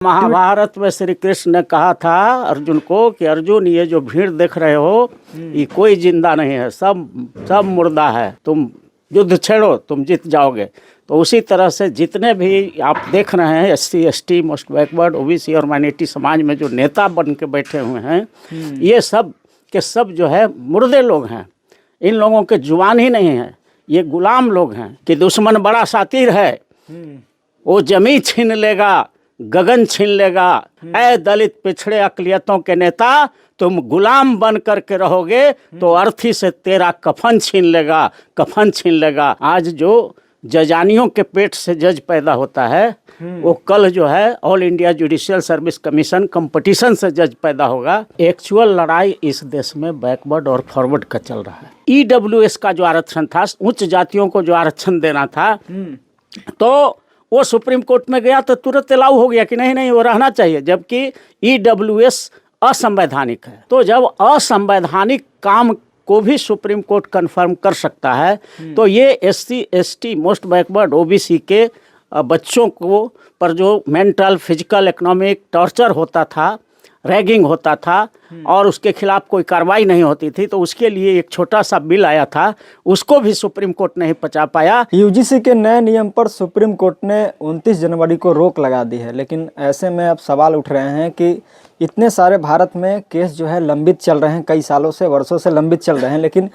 महाभारत में श्री कृष्ण ने कहा था अर्जुन को कि अर्जुन ये जो भीड़ देख रहे हो ये कोई जिंदा नहीं है, सब मुर्दा है। तुम युद्ध छेड़ो, तुम जीत जाओगे। तो उसी तरह से जितने भी आप देख रहे हैं SC ST most backward OBC और माइनॉरिटी समाज में जो नेता बन के बैठे हुए हैं, ये सब के सब जो है मुर्दे लोग हैं। इन लोगों के जुबान ही नहीं है, ये गुलाम लोग हैं कि दुश्मन बड़ा शातिर है, वो जमी छीन लेगा, गगन छीन लेगा। ऐ दलित पिछड़े अकलियतों के नेता, तुम गुलाम बन करके रहोगे तो अर्थी से तेरा कफन छीन लेगा, कफन छीन लेगा। आज जो जजानियों के पेट से जज पैदा होता है, वो कल जो है all India judicial service commission competition से जज पैदा होगा। एक्चुअल लड़ाई इस देश में बैकवर्ड और फॉरवर्ड का चल रहा है। EWS का जो आरक्षण था, उच्च जातियों को जो आरक्षण देना था, तो वो सुप्रीम कोर्ट में गया तो तुरंत अलाउ हो गया कि नहीं वो रहना चाहिए, जबकि EWS असंवैधानिक है। तो जब असंवैधानिक काम को भी सुप्रीम कोर्ट कंफर्म कर सकता है, तो ये SC ST most backward OBC के बच्चों को पर जो मेंटल फिजिकल इकोनॉमिक टॉर्चर होता था, रैगिंग होता था और उसके खिलाफ कोई कार्रवाई नहीं होती थी, तो उसके लिए एक छोटा सा बिल आया था, उसको भी सुप्रीम कोर्ट नहीं पचा पाया। UGC के नए नियम पर सुप्रीम कोर्ट ने 29 जनवरी को रोक लगा दी है, लेकिन ऐसे में अब सवाल उठ रहे हैं कि इतने सारे भारत में केस जो है लंबित चल रहे हैं, कई सालों से वर्षों से लंबित चल रहे हैं, लेकिन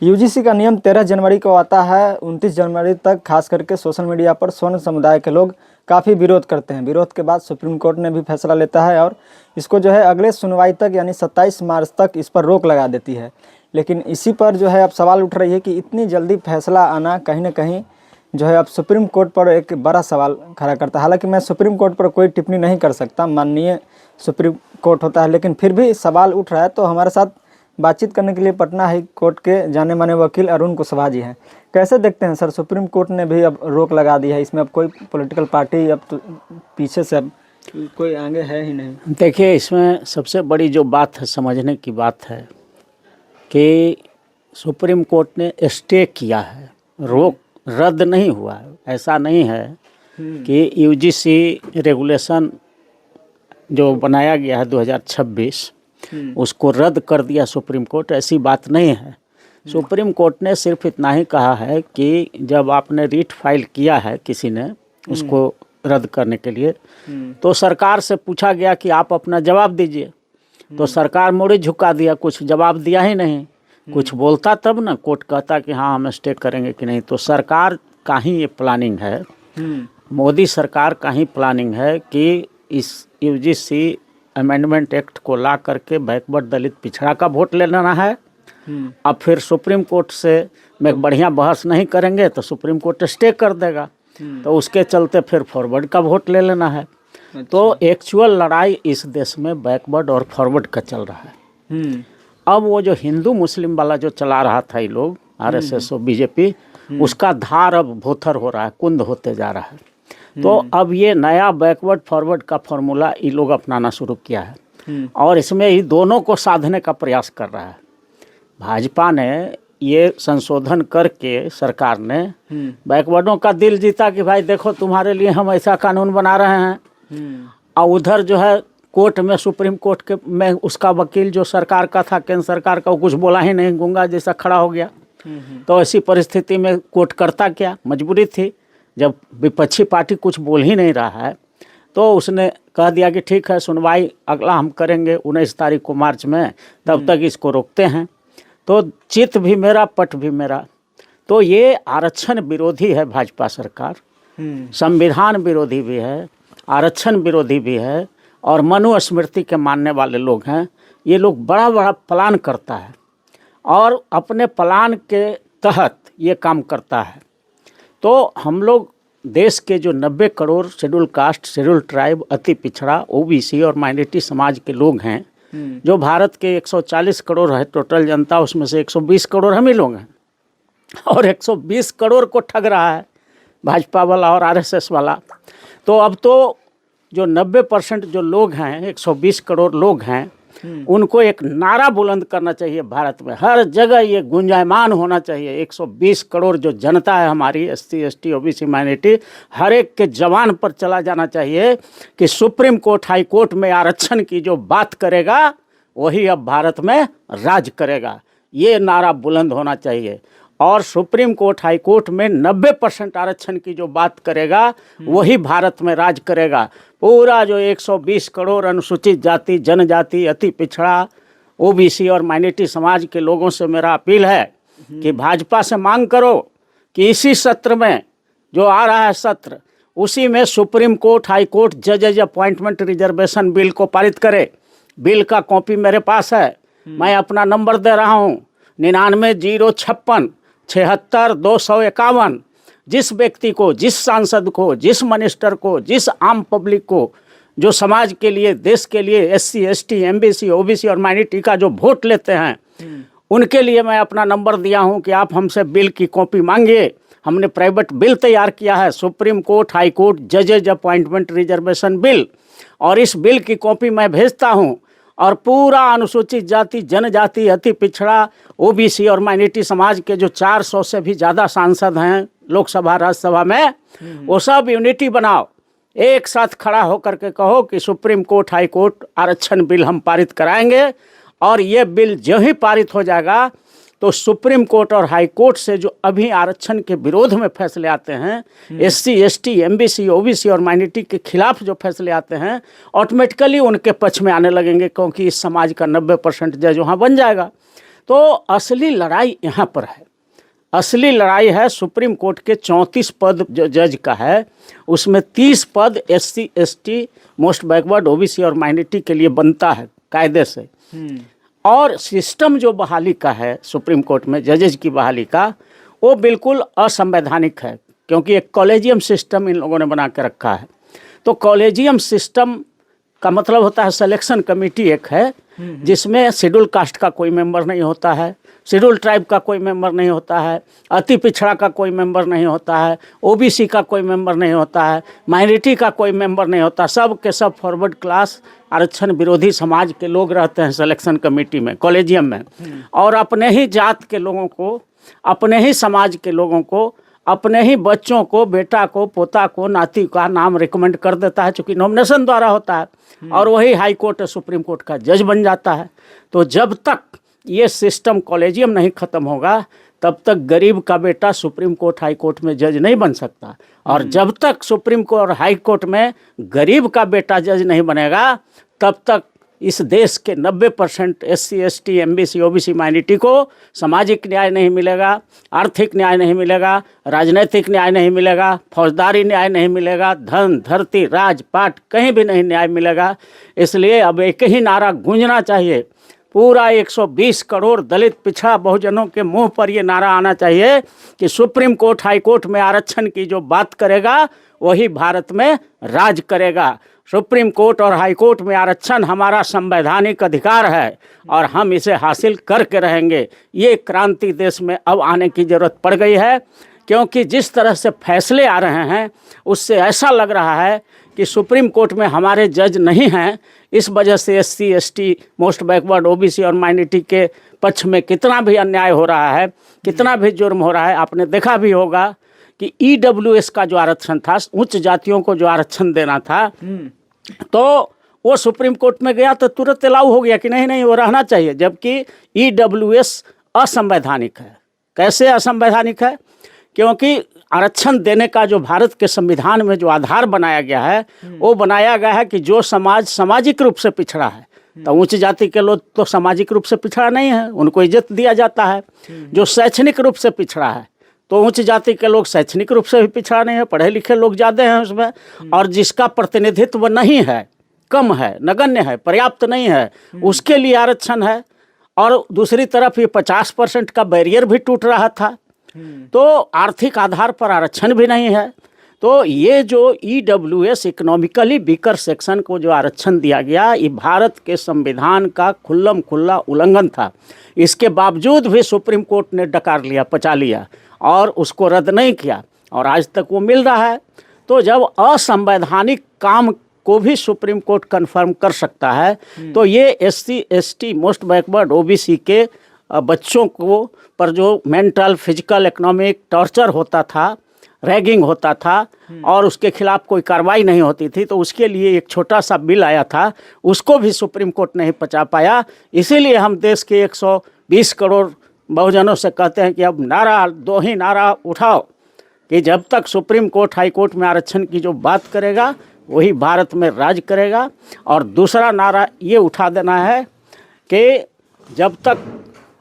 UGC का नियम 13 जनवरी को आता है। 29 जनवरी तक खास करके सोशल मीडिया पर स्वर्ण समुदाय के लोग काफ़ी विरोध करते हैं। विरोध के बाद सुप्रीम कोर्ट ने भी फैसला लेता है और इसको जो है अगले सुनवाई तक यानी 27 मार्च तक इस पर रोक लगा देती है। लेकिन इसी पर जो है अब सवाल उठ रही है कि इतनी जल्दी फैसला आना कहीं ना कहीं जो है अब सुप्रीम कोर्ट पर एक बड़ा सवाल खड़ा करता है। हालांकि मैं सुप्रीम कोर्ट पर कोई टिप्पणी नहीं कर सकता, माननीय सुप्रीम कोर्ट होता है, लेकिन फिर भी सवाल उठ रहा है। तो हमारे साथ बातचीत करने के लिए पटना हाई कोर्ट के जाने माने वकील अरुण कुशवाहा जी हैं। कैसे देखते हैं सर, सुप्रीम कोर्ट ने भी अब रोक लगा दी है, इसमें अब कोई पॉलिटिकल पार्टी अब तो पीछे से अब कोई आगे है ही नहीं। देखिए, इसमें सबसे बड़ी जो बात है, समझने की बात है कि सुप्रीम कोर्ट ने स्टे किया है, रोक रद्द नहीं हुआ है। ऐसा नहीं है कि UGC रेगुलेशन जो बनाया गया है 2026 उसको रद्द कर दिया सुप्रीम कोर्ट, ऐसी बात नहीं है। सुप्रीम कोर्ट ने सिर्फ इतना ही कहा है कि जब आपने रीट फाइल किया है किसी ने उसको रद्द करने के लिए, तो सरकार से पूछा गया कि आप अपना जवाब दीजिए, तो सरकार मोड़ी झुका दिया, कुछ जवाब दिया ही नहीं। कुछ बोलता तब ना कोर्ट कहता कि हाँ हम स्टे करेंगे कि नहीं। तो सरकार का ही ये प्लानिंग है, मोदी सरकार का ही प्लानिंग है कि इस UGC अमेंडमेंट एक्ट को ला करके बैकवर्ड दलित पिछड़ा का वोट ले लेना है। अब फिर सुप्रीम कोर्ट से में बढ़िया बहस नहीं करेंगे तो सुप्रीम कोर्ट स्टे कर देगा, तो उसके चलते फिर फॉरवर्ड का वोट ले लेना है। तो एक्चुअल लड़ाई इस देश में बैकवर्ड और फॉरवर्ड का चल रहा है। अब वो जो हिंदू मुस्लिम वाला जो चला रहा था ये लोग RSS और BJP, उसका धार अब भोथर हो रहा है, कुंद होते जा रहा है। तो अब ये नया बैकवर्ड फॉरवर्ड का फॉर्मूला ये लोग अपनाना शुरू किया है और इसमें ही दोनों को साधने का प्रयास कर रहा है। भाजपा ने ये संशोधन करके सरकार ने बैकवर्डों का दिल जीता कि भाई देखो तुम्हारे लिए हम ऐसा कानून बना रहे हैं, और उधर जो है कोर्ट में सुप्रीम कोर्ट के में उसका वकील जो सरकार का था, केंद्र सरकार का, वो कुछ बोला ही नहीं, गूंगा जैसा खड़ा हो गया। तो ऐसी परिस्थिति में कोर्ट करता क्या, मजबूरी थी, जब विपक्षी पार्टी कुछ बोल ही नहीं रहा है तो उसने कह दिया कि ठीक है सुनवाई अगला हम करेंगे 19 तारीख को मार्च में, तब तक इसको रोकते हैं। तो चित भी मेरा पट भी मेरा। तो ये आरक्षण विरोधी है भाजपा सरकार, संविधान विरोधी भी है, आरक्षण विरोधी भी है और मनुस्मृति के मानने वाले लोग हैं। ये लोग बड़ा बड़ा प्लान करता है और अपने प्लान के तहत ये काम करता है। तो हम लोग देश के जो 90 crore schedule caste, schedule tribe, अति पिछड़ा, OBC और माइनॉरिटी समाज के लोग हैं, जो भारत के 140 करोड़ है टोटल जनता, उसमें से 120 करोड़ हम ही लोग हैं और 120 करोड़ को ठग रहा है भाजपा वाला और RSS वाला। तो अब तो जो 90% जो लोग हैं, 120 करोड़ लोग हैं, उनको एक नारा बुलंद करना चाहिए भारत में, हर जगह ये गुंजायमान होना चाहिए। 120 करोड़ जो जनता है हमारी, SC ST OBC माइनॉरिटी, हर एक के जवान पर चला जाना चाहिए कि सुप्रीम कोर्ट हाई कोर्ट में आरक्षण की जो बात करेगा वही अब भारत में राज करेगा, ये नारा बुलंद होना चाहिए। और सुप्रीम कोर्ट हाई कोर्ट में 90% आरक्षण की जो बात करेगा वही भारत में राज करेगा। पूरा जो 120 करोड़ अनुसूचित जाति, जनजाति, अति पिछड़ा, OBC और माइनॉरिटी समाज के लोगों से मेरा अपील है कि भाजपा से मांग करो कि इसी सत्र में जो आ रहा है सत्र, उसी में सुप्रीम कोर्ट हाई कोर्ट जजेज अपॉइंटमेंट रिजर्वेशन बिल को पारित करे। बिल का कॉपी मेरे पास है, मैं अपना नंबर दे रहा हूँ 99 056 76 251। जिस व्यक्ति को, जिस सांसद को, जिस मिनिस्टर को, जिस आम पब्लिक को जो समाज के लिए, देश के लिए, SC ST MBC OBC और माइनॉरिटी का जो वोट लेते हैं, उनके लिए मैं अपना नंबर दिया हूं कि आप हमसे बिल की कॉपी मांगिए। हमने प्राइवेट बिल तैयार किया है, सुप्रीम कोर्ट हाई कोर्ट जजेज अपॉइंटमेंट रिजर्वेशन बिल, और इस बिल की कॉपी मैं भेजता हूं। और पूरा अनुसूचित जाति, जनजाति, अति पिछड़ा, OBC और माइनॉरिटी समाज के जो 400 से भी ज़्यादा सांसद हैं लोकसभा राज्यसभा में, वो सब यूनिटी बनाओ, एक साथ खड़ा होकर के कहो कि सुप्रीम कोर्ट हाई कोर्ट आरक्षण बिल हम पारित कराएंगे। और ये बिल जो ही पारित हो जाएगा तो सुप्रीम कोर्ट और हाई कोर्ट से जो अभी आरक्षण के विरोध में फैसले आते हैं, SC ST MBC OBC और माइनॉरिटी के खिलाफ जो फैसले आते हैं, ऑटोमेटिकली उनके पक्ष में आने लगेंगे, क्योंकि इस समाज का 90% जज वहाँ बन जाएगा। तो असली लड़ाई यहाँ पर है, असली लड़ाई है सुप्रीम कोर्ट के 34 पद जो जज का है, उसमें 30 पद SC ST most backward OBC और माइनॉरिटी के लिए बनता है कायदे से। और सिस्टम जो बहाली का है सुप्रीम कोर्ट में जजेज की बहाली का, वो बिल्कुल असंवैधानिक है, क्योंकि एक कॉलेजियम सिस्टम इन लोगों ने बना के रखा है। तो कॉलेजियम सिस्टम का मतलब होता है सिलेक्शन कमेटी एक है, जिसमें शेड्यूल कास्ट का कोई मेंबर नहीं होता है, शेड्यूल ट्राइब का कोई मेंबर नहीं होता है, अति पिछड़ा का कोई मेंबर नहीं होता है, OBC का कोई मेंबर नहीं होता है, माइनॉरिटी का कोई मेंबर नहीं होता, सब के सब फॉरवर्ड क्लास आरक्षण विरोधी समाज के लोग रहते हैं सिलेक्शन कमेटी में, कॉलेजियम में। और अपने ही जात के लोगों को, अपने ही समाज के लोगों को, अपने ही बच्चों को, बेटा को, पोता को, नाती का नाम रिकमेंड कर देता है, चूँकि नॉमिनेशन द्वारा होता है, और वही हाई कोर्ट सुप्रीम कोर्ट का जज बन जाता है। तो जब तक ये सिस्टम कॉलेजियम नहीं ख़त्म होगा तब तक गरीब का बेटा सुप्रीम कोर्ट हाई कोर्ट में जज नहीं बन सकता। और जब तक सुप्रीम कोर्ट और हाई कोर्ट में गरीब का बेटा जज नहीं बनेगा तब तक इस देश के 90% SC ST MBC OBC minority को सामाजिक न्याय नहीं मिलेगा, आर्थिक न्याय नहीं मिलेगा, राजनीतिक न्याय नहीं मिलेगा, फौजदारी न्याय नहीं मिलेगा, धन धरती राजपाट कहीं भी नहीं न्याय मिलेगा। इसलिए अब एक ही नारा गूंजना चाहिए, पूरा 120 करोड़ दलित पिछड़ा बहुजनों के मुंह पर ये नारा आना चाहिए कि सुप्रीम कोर्ट हाई कोर्ट में आरक्षण की जो बात करेगा वही भारत में राज करेगा। सुप्रीम कोर्ट और हाई कोर्ट में आरक्षण हमारा संवैधानिक अधिकार है और हम इसे हासिल करके रहेंगे। ये क्रांति देश में अब आने की ज़रूरत पड़ गई है, क्योंकि जिस तरह से फैसले आ रहे हैं उससे ऐसा लग रहा है कि सुप्रीम कोर्ट में हमारे जज नहीं हैं। इस वजह से SC ST most backward OBC और माइनॉरिटी के पक्ष में कितना भी अन्याय हो रहा है, कितना भी जुर्म हो रहा है। आपने देखा भी होगा कि EWS का जो आरक्षण था, उच्च जातियों को जो आरक्षण देना था, तो वो सुप्रीम कोर्ट में गया तो तुरंत अलाउ हो गया कि नहीं नहीं वो रहना चाहिए, जबकि EWS असंवैधानिक है। कैसे असंवैधानिक है? क्योंकि आरक्षण देने का जो भारत के संविधान में जो आधार बनाया गया है वो बनाया गया है कि जो समाज सामाजिक रूप से पिछड़ा है, तो उच्च जाति के लोग तो सामाजिक रूप से पिछड़ा नहीं है, उनको इज्जत दिया जाता है। जो शैक्षणिक रूप से पिछड़ा है तो उच्च जाति के लोग शैक्षणिक रूप से भी पिछड़ा नहीं है, पढ़े लिखे लोग ज़्यादा हैं उसमें, और जिसका प्रतिनिधित्व नहीं है, कम है, नगण्य है, पर्याप्त नहीं है, उसके लिए आरक्षण है। और दूसरी तरफ ये 50% का बैरियर भी टूट रहा था, तो आर्थिक आधार पर आरक्षण भी नहीं है। तो ये जो EWS इकोनॉमिकली वीकर सेक्शन को जो आरक्षण दिया गया, ये भारत के संविधान का खुल्लम खुल्ला उल्लंघन था। इसके बावजूद भी सुप्रीम कोर्ट ने डकार लिया, पचा लिया और उसको रद्द नहीं किया, और आज तक वो मिल रहा है। तो जब असंवैधानिक काम को भी सुप्रीम कोर्ट कंफर्म कर सकता है। तो ये SC ST most backward OBC के बच्चों को पर जो मेंटल, फिजिकल, इकोनॉमिक टॉर्चर होता था, रैगिंग होता था और उसके खिलाफ कोई कार्रवाई नहीं होती थी, तो उसके लिए एक छोटा सा बिल आया था, उसको भी सुप्रीम कोर्ट नहीं पचा पाया। इसीलिए हम देश के 120 करोड़ बहुजनों से कहते हैं कि अब दो ही नारा उठाओ कि जब तक सुप्रीम कोर्ट, हाई कोर्ट में आरक्षण की जो बात करेगा वही भारत में राज करेगा। और दूसरा नारा ये उठा देना है कि जब तक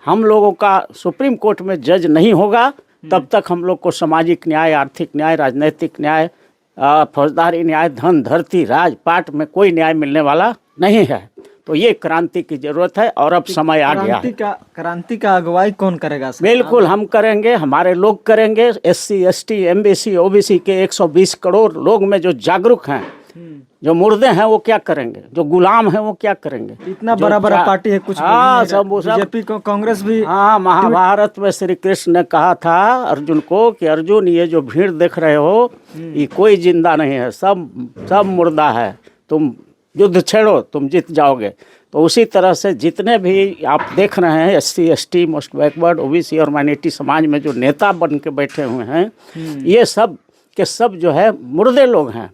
हम लोगों का सुप्रीम कोर्ट में जज नहीं होगा तब तक हम लोग को सामाजिक न्याय, आर्थिक न्याय, राजनीतिक न्याय, फौजदारी न्याय, धन, धरती, राजपाट में कोई न्याय मिलने वाला नहीं है। तो ये क्रांति की जरूरत है और अब समय आ गया है। क्रांति का अगुवाई कौन करेगा सर? बिल्कुल हम करेंगे, हमारे लोग करेंगे। SC ST MBC OBC के 120 करोड़ लोग में जो जागरूक हैं, जो मुर्दे हैं वो क्या करेंगे, जो गुलाम हैं वो क्या करेंगे। इतना बड़ा बड़ा पार्टी है, कुछ सब बीजेपी को, कांग्रेस भी। हाँ, महाभारत में श्री कृष्ण ने कहा था अर्जुन को कि अर्जुन ये जो भीड़ देख रहे हो ये कोई जिंदा नहीं है, सब मुर्दा है, तुम युद्ध छेड़ो, तुम जीत जाओगे। तो उसी तरह से जितने भी आप देख रहे हैं SC ST most backward OBC और माइनॉरिटी समाज में जो नेता बन के बैठे हुए हैं, ये सब के सब जो है मुर्दे लोग हैं।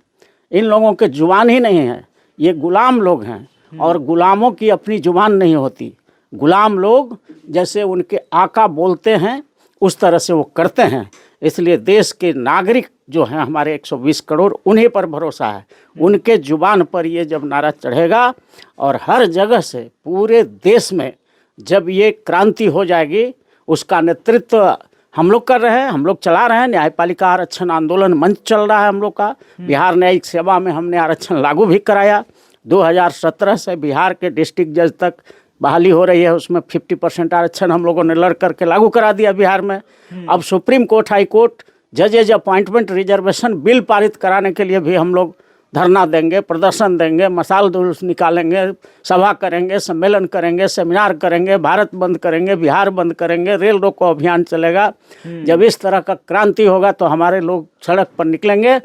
इन लोगों के जुबान ही नहीं है, ये गुलाम लोग हैं और गुलामों की अपनी जुबान नहीं होती। गुलाम लोग जैसे उनके आका बोलते हैं उस तरह से वो करते हैं। इसलिए देश के नागरिक जो हैं हमारे 120 करोड़, उन्हीं पर भरोसा है। उनके जुबान पर ये जब नारा चढ़ेगा और हर जगह से पूरे देश में जब ये क्रांति हो जाएगी, उसका नेतृत्व हम लोग कर रहे हैं, हम लोग चला रहे हैं। न्यायपालिका आरक्षण आंदोलन मंच चल रहा है हम लोग का। बिहार न्यायिक सेवा में हमने आरक्षण लागू भी कराया। 2017 से बिहार के डिस्ट्रिक्ट जज तक बहाली हो रही है, उसमें 50% आरक्षण हम लोगों ने लड़ करके लागू करा दिया बिहार में। अब सुप्रीम कोर्ट, हाई कोर्ट जजेज अपॉइंटमेंट रिजर्वेशन बिल पारित कराने के लिए भी हम लोग धरना देंगे, प्रदर्शन देंगे, मसाल जुलूस निकालेंगे, सभा करेंगे, सम्मेलन करेंगे, सेमिनार करेंगे, भारत बंद करेंगे, बिहार बंद करेंगे, रेल रोको अभियान चलेगा। जब इस तरह का क्रांति होगा तो हमारे लोग सड़क पर निकलेंगे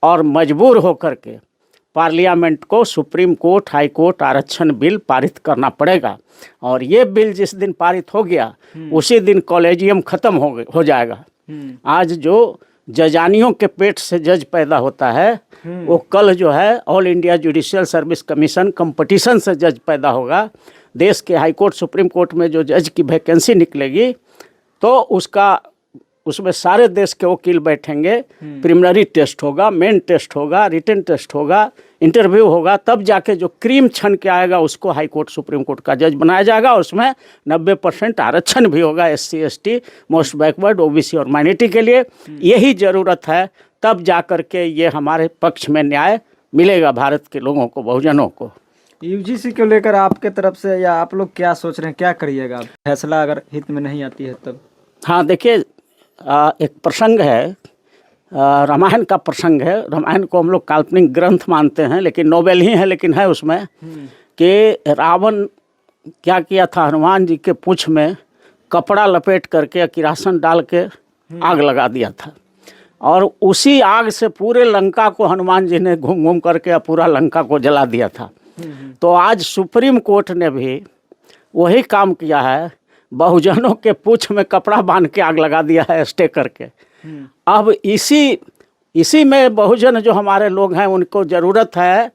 और मजबूर होकर के पार्लियामेंट को सुप्रीम कोर्ट, हाई कोर्ट आरक्षण बिल पारित करना पड़ेगा। और ये बिल जिस दिन पारित हो गया उसी दिन कॉलेजियम खत्म हो जाएगा। आज जो जजानियों के पेट से जज पैदा होता है वो कल जो है all India judicial service commission competition से जज पैदा होगा। देश के हाई कोर्ट, सुप्रीम कोर्ट में जो जज की वैकेंसी निकलेगी तो उसमें सारे देश के वकील बैठेंगे। प्रिलिमिनरी टेस्ट होगा, मेन टेस्ट होगा, रिटन टेस्ट होगा, इंटरव्यू होगा, तब जाके जो क्रीम छन के आएगा उसको हाई कोर्ट, सुप्रीम कोर्ट का जज बनाया जाएगा। और उसमें 90% आरक्षण भी होगा SC ST most backward OBC और माइनॉरिटी के लिए। यही ज़रूरत है, तब जा कर के ये हमारे पक्ष में न्याय मिलेगा भारत के लोगों को, बहुजनों को। UGC को लेकर आपके तरफ से या आप लोग क्या सोच रहे हैं, क्या करिएगा फैसला अगर हित में नहीं आती है तब? हाँ देखिए, एक प्रसंग है, रामायण का प्रसंग है। रामायण को हम लोग काल्पनिक ग्रंथ मानते हैं लेकिन नोवेल ही है, लेकिन है उसमें कि रावण क्या किया था, हनुमान जी के पूंछ में कपड़ा लपेट करके किरासन डाल के आग लगा दिया था और उसी आग से पूरे लंका को हनुमान जी ने घूम घूम करके पूरा लंका को जला दिया था। तो आज सुप्रीम कोर्ट ने भी वही काम किया है, बहुजनों के पूंछ में कपड़ा बांध के आग लगा दिया है स्टे करके। अब इसी में बहुजन जो हमारे लोग हैं उनको ज़रूरत है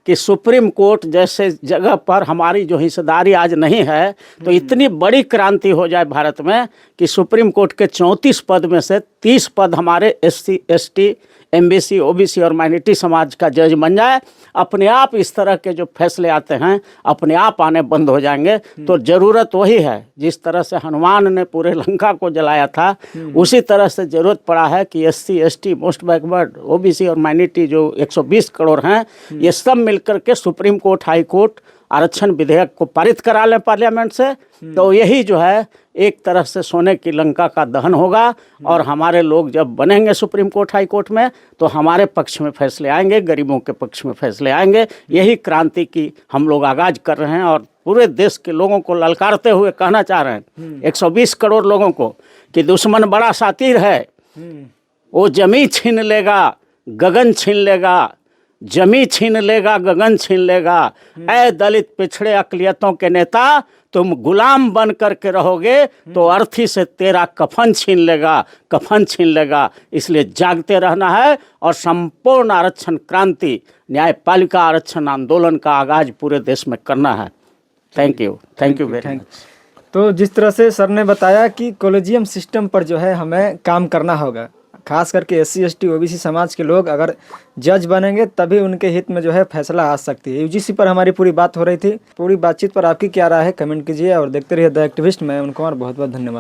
कि सुप्रीम कोर्ट जैसे जगह पर हमारी जो हिस्सेदारी आज नहीं है, तो इतनी बड़ी क्रांति हो जाए भारत में कि सुप्रीम कोर्ट के 34 पद में से 30 पद हमारे SC ST MBC OBC और माइनॉरिटी समाज का जज बन जाए। अपने आप इस तरह के जो फैसले आते हैं अपने आप आने बंद हो जाएंगे। तो ज़रूरत वही है, जिस तरह से हनुमान ने पूरे लंका को जलाया था उसी तरह से ज़रूरत पड़ा है कि SC ST most backward OBC और माइनॉरिटी जो 120 करोड़ हैं ये सब मिलकर के सुप्रीम कोर्ट, हाई कोर्ट आरक्षण विधेयक को पारित करा लें पार्लियामेंट से। तो यही जो है एक तरह से सोने की लंका का दहन होगा और हमारे लोग जब बनेंगे सुप्रीम कोर्ट, हाई कोर्ट में तो हमारे पक्ष में फैसले आएंगे, गरीबों के पक्ष में फैसले आएंगे। यही क्रांति की हम लोग आगाज कर रहे हैं और पूरे देश के लोगों को ललकारते हुए कहना चाह रहे हैं 120 करोड़ लोगों को कि दुश्मन बड़ा शातिर है, वो जमीन छीन लेगा, गगन छीन लेगा, जमी छीन लेगा, गगन छीन लेगा। ऐ दलित पिछड़े अकलियतों के नेता, तुम गुलाम बन करके रहोगे तो अर्थी से तेरा कफन छीन लेगा, कफन छीन लेगा। इसलिए जागते रहना है और संपूर्ण आरक्षण क्रांति, न्यायपालिका आरक्षण आंदोलन का आगाज पूरे देश में करना है। Thank you very much. तो जिस तरह से सर ने बताया कि कॉलेजियम सिस्टम पर जो है हमें काम करना होगा, खास करके SC ST OBC समाज के लोग अगर जज बनेंगे तभी उनके हित में जो है फैसला आ सकती है। UGC पर हमारी पूरी बात हो रही थी। पूरी बातचीत पर आपकी क्या राय है कमेंट कीजिए और देखते रहिए द एक्टिविस्ट। मैं उनको और बहुत बहुत धन्यवाद।